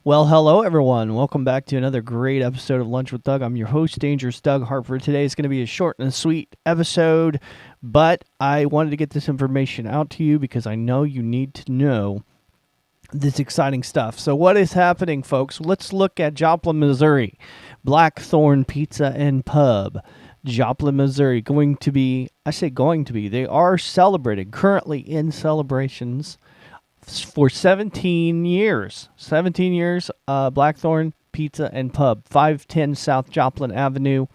Well, hello everyone. Welcome back to another great episode of Lunch with Doug. I'm your host, Dangerous Doug Hartford. Today is going to be a short and a sweet episode, but I wanted to get this information out to you because I know you need to know this exciting stuff. So what is happening, folks? Let's look at Joplin, Missouri. Blackthorn Pizza and Pub. Joplin, Missouri. They are celebrating, currently in celebrations for 17 years. 17 years, Blackthorn Pizza and Pub, 510 South Joplin Avenue,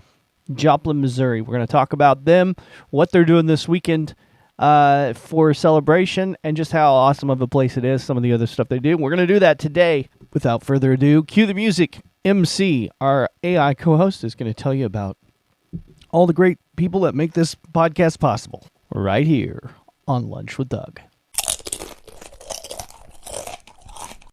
Joplin, Missouri. We're going to talk about them, what they're doing this weekend for celebration, and just how awesome of a place it is, some of the other stuff they do. We're going to do that today. Without further ado, cue the music. MC, our AI co-host, is going to tell you about all the great people that make this podcast possible right here on Lunch with Doug.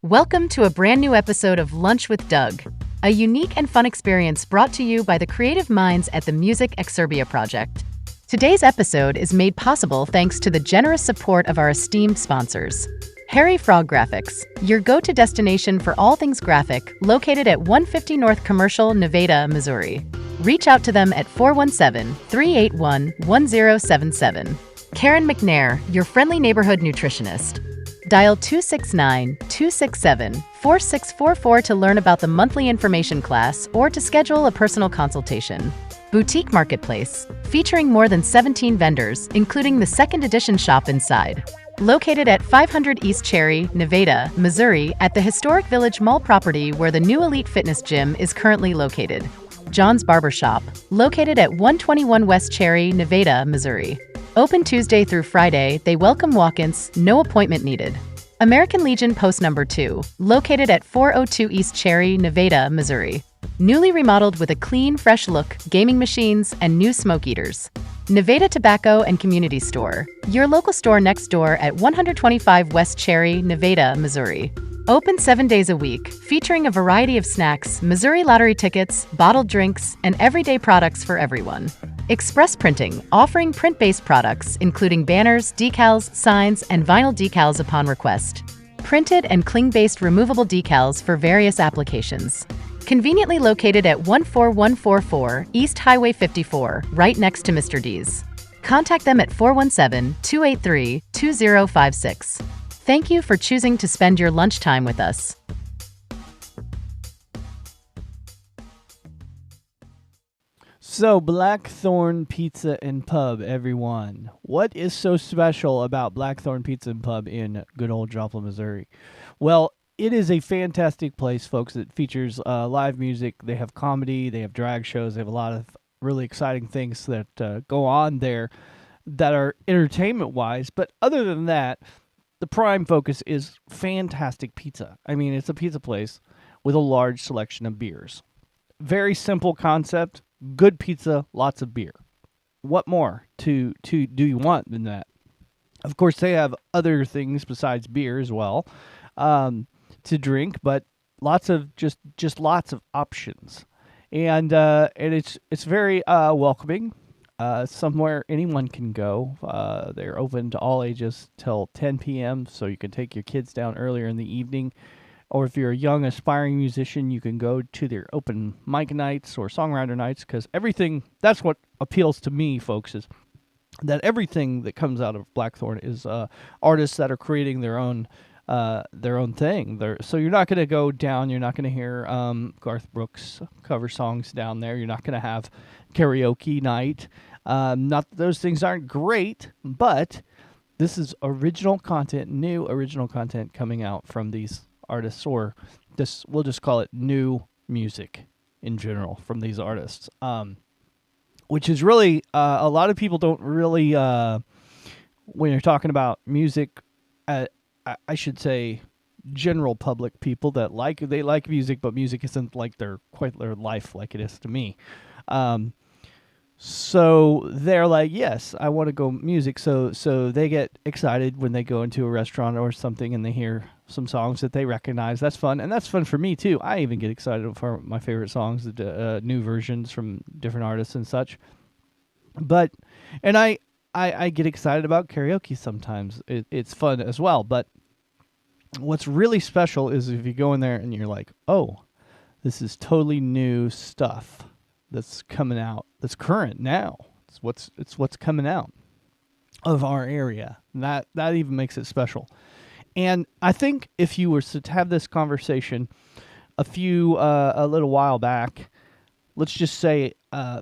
Welcome to a brand new episode of Lunch with Doug, a unique and fun experience brought to you by the creative minds at the Music Exerbia Project. Today's episode is made possible thanks to the generous support of our esteemed sponsors. Harry Frog Graphics, your go-to destination for all things graphic, located at 150 North Commercial, Nevada, Missouri. Reach out to them at 417-381-1077. Karen McNair, your friendly neighborhood nutritionist. Dial 269-267-4644 to learn about the monthly information class or to schedule a personal consultation. Boutique Marketplace, featuring more than 17 vendors, including the second edition shop inside. Located at 500 East Cherry, Nevada, Missouri, at the historic Village Mall property where the new Elite Fitness Gym is currently located. John's Barbershop, located at 121 West Cherry, Nevada, Missouri. Open Tuesday through Friday, they welcome walk-ins, no appointment needed. American Legion Post Number 2, located at 402 East Cherry, Nevada, Missouri. Newly remodeled with a clean, fresh look, gaming machines, and new smoke eaters. Nevada Tobacco and Community Store, your local store next door at 125 West Cherry, Nevada, Missouri. Open 7 days a week, featuring a variety of snacks, Missouri lottery tickets, bottled drinks, and everyday products for everyone. Express Printing, offering print-based products, including banners, decals, signs, and vinyl decals upon request. Printed and cling-based removable decals for various applications. Conveniently located at 14144 East Highway 54, right next to Mr. D's. Contact them at 417-283-2056. Thank you for choosing to spend your lunchtime with us. So, Blackthorn Pizza and Pub, everyone. What is so special about Blackthorn Pizza and Pub in good old Joplin, Missouri? Well, it is a fantastic place, folks. It features live music. They have comedy. They have drag shows. They have a lot of really exciting things that go on there that are entertainment-wise. But other than that, the prime focus is fantastic pizza. I mean, it's a pizza place with a large selection of beers. Very simple concept. Good pizza, lots of beer. What more do you want than that? Of course, they have other things besides beer as well to drink, but lots of just lots of options, and it's very welcoming. Somewhere anyone can go. They're open to all ages till 10 p.m., so you can take your kids down earlier in the evening. Or if you're a young aspiring musician, you can go to their open mic nights or songwriter nights, because that's what appeals to me, folks, is that everything that comes out of Blackthorn is artists that are creating their own thing. So you're not going to go down, you're not going to hear Garth Brooks cover songs down there. You're not going to have karaoke night. Not that those things aren't great, but this is original content, new original content coming out from these artists, or we'll just call it new music in general from these artists, which is really a lot of people don't really when you're talking about music, I should say general public people that they like music, but music isn't like quite their life like it is to me. So they're like, yes, I want to go music. So they get excited when they go into a restaurant or something and they hear some songs that they recognize. That's fun. And that's fun for me too. I even get excited for my favorite songs, the new versions from different artists and such. And I get excited about karaoke sometimes. It's fun as well. But What's really special is if you go in there and you're like, oh, this is totally new stuff that's coming out, that's current now. It's what's coming out of our area. That even makes it special. And I think if you were to have this conversation a little while back, let's just say a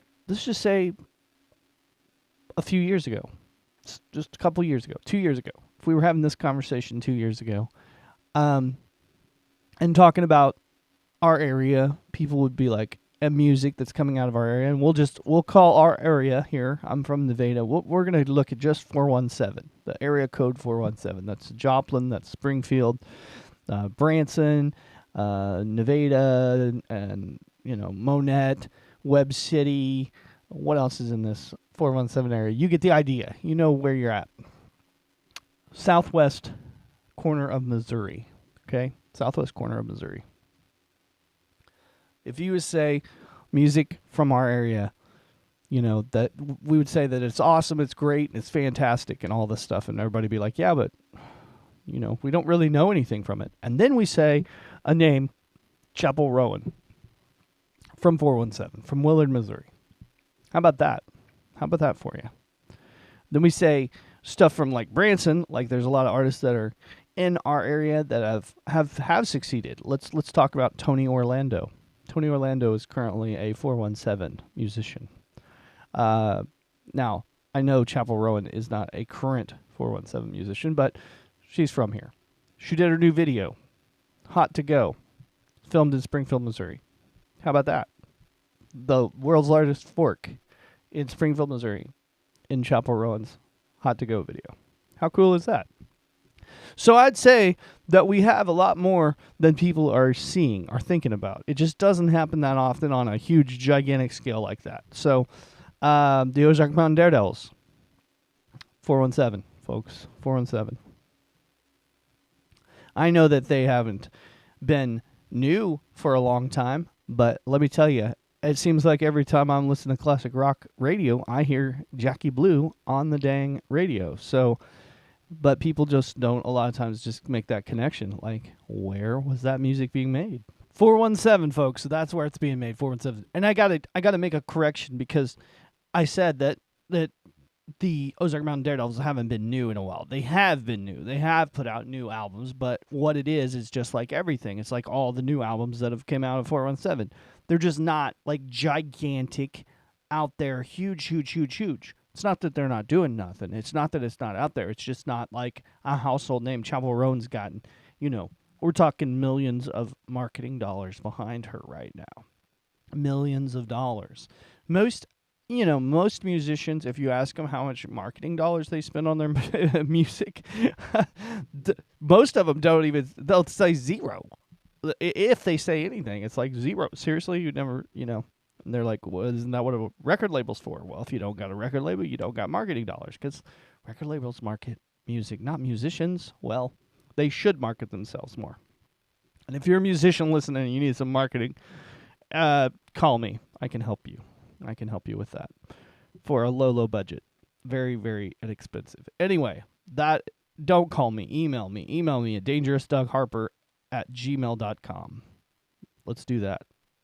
few years ago, just a couple years ago, 2 years ago, if we were having this conversation 2 years ago, and talking about our area, people would be like, and music that's coming out of our area, and we'll call our area here. I'm from Nevada. We're gonna look at just 417, the area code 417. That's Joplin, that's Springfield, Branson, Nevada, and Monette, Webb City. What else is in this 417 area? You get the idea. You know where you're at. Southwest corner of Missouri. Okay, southwest corner of Missouri. If you would say music from our area, that we would say that it's awesome, it's great, and it's fantastic, and all this stuff, and everybody would be like, yeah, but we don't really know anything from it. And then we say a name, Chapel Rowan, from 417, from Willard, Missouri. How about that? How about that for you? Then we say stuff from like Branson, like there's a lot of artists that are in our area that have succeeded. Let's talk about Tony Orlando. Tony Orlando is currently a 417 musician. Now, I know Chapel Rowan is not a current 417 musician, but she's from here. She did her new video, Hot to Go, filmed in Springfield, Missouri. How about that? The world's largest fork in Springfield, Missouri, in Chapel Rowan's Hot to Go video. How cool is that? So I'd say that we have a lot more than people are seeing, are thinking about. It just doesn't happen that often on a huge, gigantic scale like that. So the Ozark Mountain Daredevils, 417, folks, 417. I know that they haven't been new for a long time, but let me tell you, it seems like every time I'm listening to classic rock radio, I hear Jackie Blue on the dang radio. So, but people just don't a lot of times just make that connection. Like, where was that music being made? 417, folks. So that's where it's being made. 417. And I gotta make a correction because I said that the Ozark Mountain Daredevils haven't been new in a while. They have been new. They have put out new albums, but what it is just like everything. It's like all the new albums that have come out of 417. They're just not like gigantic, out there, huge, huge, huge, huge. It's not that they're not doing nothing. It's not that it's not out there. It's just not like a household name. Chapel Rowan's gotten, we're talking millions of marketing dollars behind her right now. Millions of dollars. Most musicians, if you ask them how much marketing dollars they spend on their music, most of them they'll say zero. If they say anything, it's like zero. Seriously, you never, and they're like, well, isn't that what a record label's for? Well, if you don't got a record label, you don't got marketing dollars, because record labels market music, not musicians. Well, they should market themselves more. And if you're a musician listening and you need some marketing, call me. I can help you. I can help you with that for a low budget. Very, very inexpensive. Anyway, don't call me. Email me. Email me at dangerousdougharper@gmail.com. Let's do that.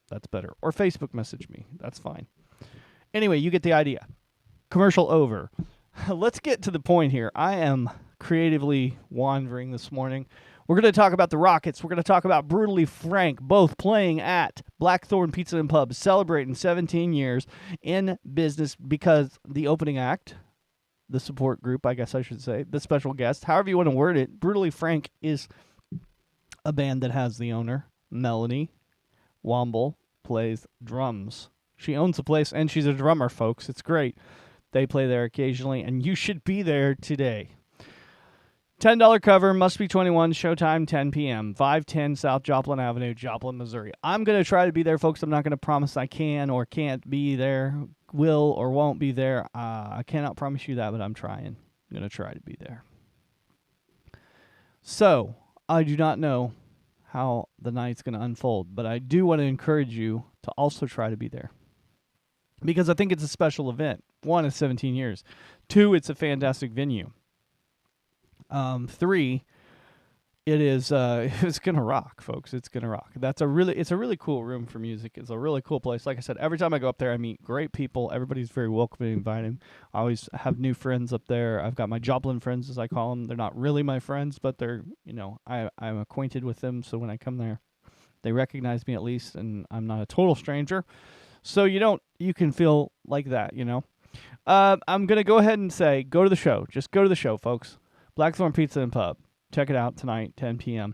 That's better. Or Facebook message me. That's fine. Anyway, you get the idea. Commercial over. Let's get to the point here. I am creatively wandering this morning. We're going to talk about the Rockets. We're going to talk about Brutally Frank, both playing at Blackthorn Pizza and Pub, celebrating 17 years in business, because the opening act, the support group, I guess I should say, the special guest, however you want to word it, Brutally Frank is a band that has the owner, Melanie Womble, plays drums. She owns the place, and she's a drummer, folks. It's great. They play there occasionally, and you should be there today. $10 cover, must be 21, showtime 10 p.m., 510 South Joplin Avenue, Joplin, Missouri. I'm going to try to be there, folks. I'm not going to promise I can or can't be there, will or won't be there. I cannot promise you that, but I'm trying. I'm going to try to be there. So, I do not know how the night's going to unfold, but I do want to encourage you to also try to be there, because I think it's a special event. 1, it's 17 years. 2, it's a fantastic venue. 3, it is it's gonna rock, folks. It's gonna rock. It's a really cool room for music. It's a really cool place. Like I said, every time I go up there I meet great people. Everybody's very welcoming and inviting. I always have new friends up there. I've got my Joplin friends, as I call them. They're not really my friends, but they're, I'm acquainted with them, so when I come there they recognize me at least, and I'm not a total stranger. So you can feel like that. I'm gonna go ahead and say, go to the show. Just go to the show, folks. Blackthorn Pizza and Pub. Check it out tonight, 10 p.m.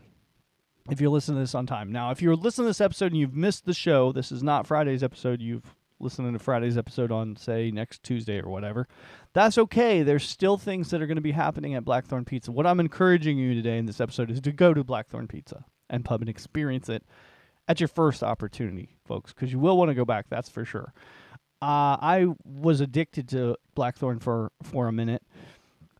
if you're listening to this on time. Now, if you're listening to this episode and you've missed the show, this is not Friday's episode. You've listened to Friday's episode on, say, next Tuesday or whatever. That's okay. There's still things that are going to be happening at Blackthorn Pizza. What I'm encouraging you today in this episode is to go to Blackthorn Pizza and Pub and experience it at your first opportunity, folks, because you will want to go back, that's for sure. I was addicted to Blackthorn for a minute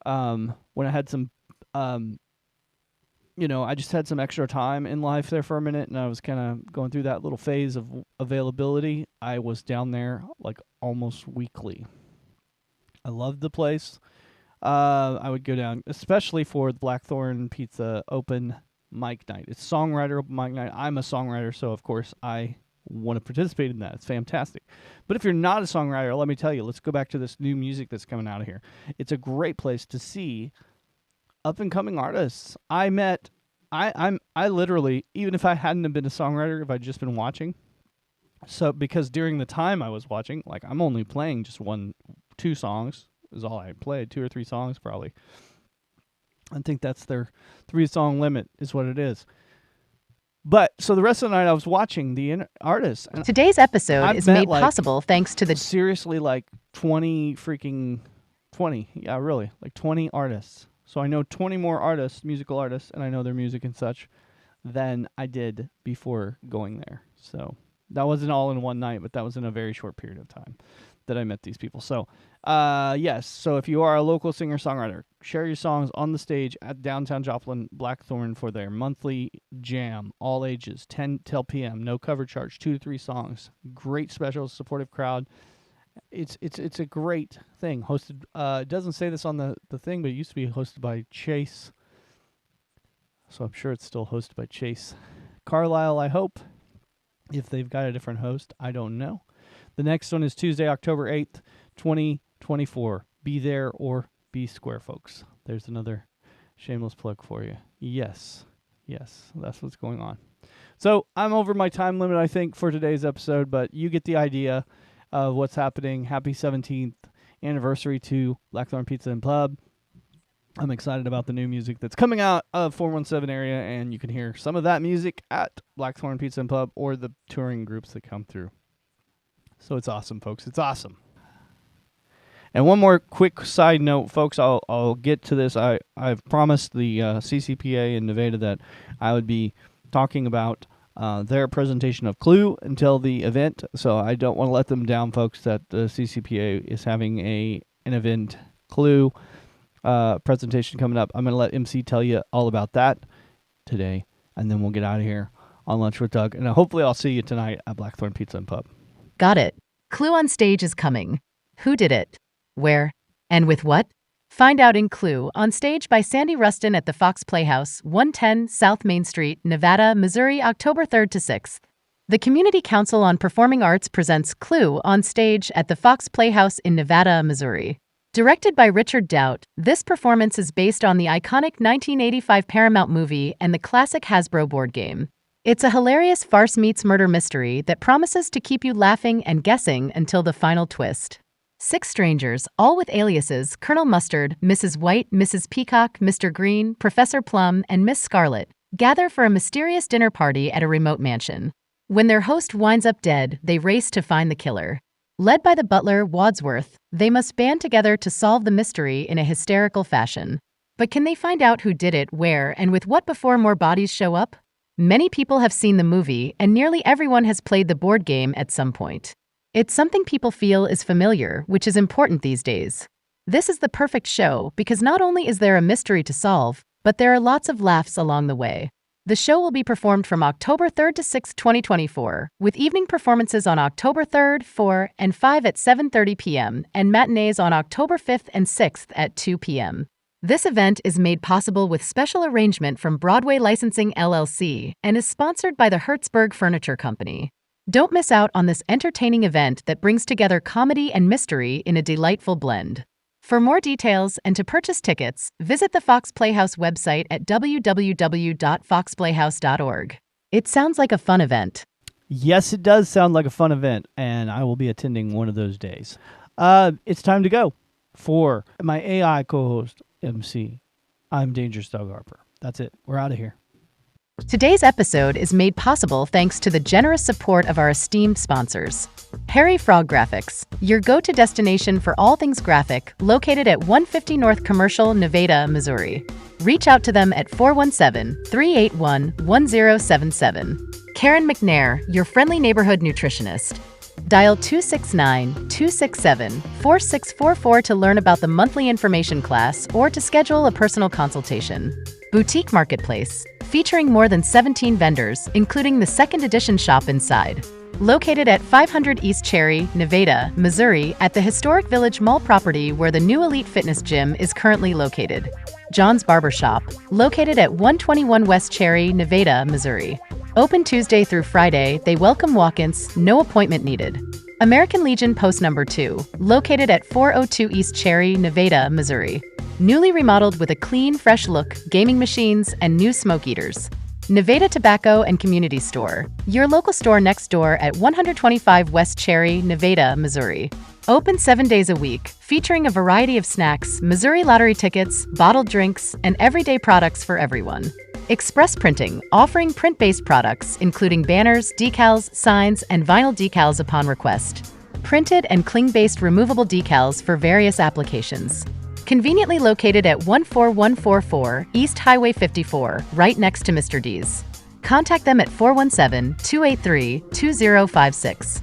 when I had some I just had some extra time in life there for a minute, and I was kind of going through that little phase of availability. I was down there like almost weekly. I loved the place. I would go down, especially for the Blackthorn Pizza open mic night. It's songwriter open mic night. I'm a songwriter, so of course I want to participate in that. It's fantastic. But if you're not a songwriter, let me tell you, let's go back to this new music that's coming out of here. It's a great place to see up and coming artists. I literally, even if I hadn't have been a songwriter, if I'd just been watching. So because during the time I was watching, like I'm only playing just 2 songs is all I played, 2 or 3 songs probably. I think that's their 3-song limit is what it is. But so the rest of the night I was watching the artists. And Today's episode is made possible thanks to the seriously like 20, yeah, really, like 20 artists. So I know 20 more artists, musical artists, and I know their music and such than I did before going there. So that wasn't all in one night, but that was in a very short period of time that I met these people. So, yes. So if you are a local singer-songwriter, share your songs on the stage at downtown Joplin Blackthorn for their monthly jam, all ages, 10 till p.m. No cover charge, 2 to 3 songs. Great special, supportive crowd. It's a great thing. Hosted, it doesn't say this on the thing, but it used to be hosted by Chase. So I'm sure it's still hosted by Chase Carlisle, I hope. If they've got a different host, I don't know. The next one is Tuesday, October 8th, 2024. Be there or be square, folks. There's another shameless plug for you. Yes, that's what's going on. So I'm over my time limit, I think, for today's episode, but you get the idea of what's happening. Happy 17th anniversary to Blackthorn Pizza and Pub. I'm excited about the new music that's coming out of 417 area, and you can hear some of that music at Blackthorn Pizza and Pub or the touring groups that come through. So it's awesome, folks. It's awesome. And one more quick side note, folks. I'll get to this. I've promised the CCPA in Nevada that I would be talking about their presentation of Clue until the event. So I don't want to let them down, folks, that the CCPA is having an event Clue presentation coming up. I'm going to let MC tell you all about that today, and then we'll get out of here on Lunch with Doug. And hopefully I'll see you tonight at Blackthorn Pizza and Pub. Got it. Clue on Stage is coming. Who did it? Where? And with what? Find out in Clue on Stage by Sandy Rustin at the Fox Playhouse, 110 South Main Street, Nevada, Missouri, October 3rd to 6th. The Community Council on Performing Arts presents Clue on Stage at the Fox Playhouse in Nevada, Missouri. Directed by Richard Doubt, this performance is based on the iconic 1985 Paramount movie and the classic Hasbro board game. It's a hilarious farce meets murder mystery that promises to keep you laughing and guessing until the final twist. 6 strangers, all with aliases Colonel Mustard, Mrs. White, Mrs. Peacock, Mr. Green, Professor Plum, and Miss Scarlet, gather for a mysterious dinner party at a remote mansion. When their host winds up dead, they race to find the killer. Led by the butler, Wadsworth, they must band together to solve the mystery in a hysterical fashion. But can they find out who did it, where, and with what before more bodies show up? Many people have seen the movie, and nearly everyone has played the board game at some point. It's something people feel is familiar, which is important these days. This is the perfect show because not only is there a mystery to solve, but there are lots of laughs along the way. The show will be performed from October 3rd to 6th, 2024, with evening performances on October 3rd, 4, and 5 at 7:30 p.m., and matinees on October 5th and 6th at 2 p.m. This event is made possible with special arrangement from Broadway Licensing LLC and is sponsored by the Hertzberg Furniture Company. Don't miss out on this entertaining event that brings together comedy and mystery in a delightful blend. For more details and to purchase tickets, visit the Fox Playhouse website at www.foxplayhouse.org. It sounds like a fun event. Yes, it does sound like a fun event, and I will be attending one of those days. It's time to go. For my AI co-host, MC, I'm Dangerous Doug Harper. That's it. We're out of here. Today's episode is made possible thanks to the generous support of our esteemed sponsors. Harry Frog Graphics, your go-to destination for all things graphic, located at 150 North Commercial, Nevada, Missouri. Reach out to them at 417-381-1077. Karen McNair, your friendly neighborhood nutritionist. Dial 269-267-4644 to learn about the monthly information class or to schedule a personal consultation. Boutique Marketplace, featuring more than 17 vendors, including the second edition shop inside. Located at 500 East Cherry, Nevada, Missouri, at the historic Village Mall property where the new Elite Fitness Gym is currently located. John's Barbershop, located at 121 West Cherry, Nevada, Missouri. Open Tuesday through Friday, they welcome walk-ins, no appointment needed. American Legion Post No. 2, located at 402 East Cherry, Nevada, Missouri. Newly remodeled with a clean, fresh look, gaming machines, and new smoke eaters. Nevada Tobacco and Community Store, your local store next door at 125 West Cherry, Nevada, Missouri. Open 7 days a week, featuring a variety of snacks, Missouri lottery tickets, bottled drinks, and everyday products for everyone. Express Printing, offering print-based products, including banners, decals, signs, and vinyl decals upon request. Printed and cling-based removable decals for various applications. Conveniently located at 14144 East Highway 54, right next to Mr. D's. Contact them at 417-283-2056.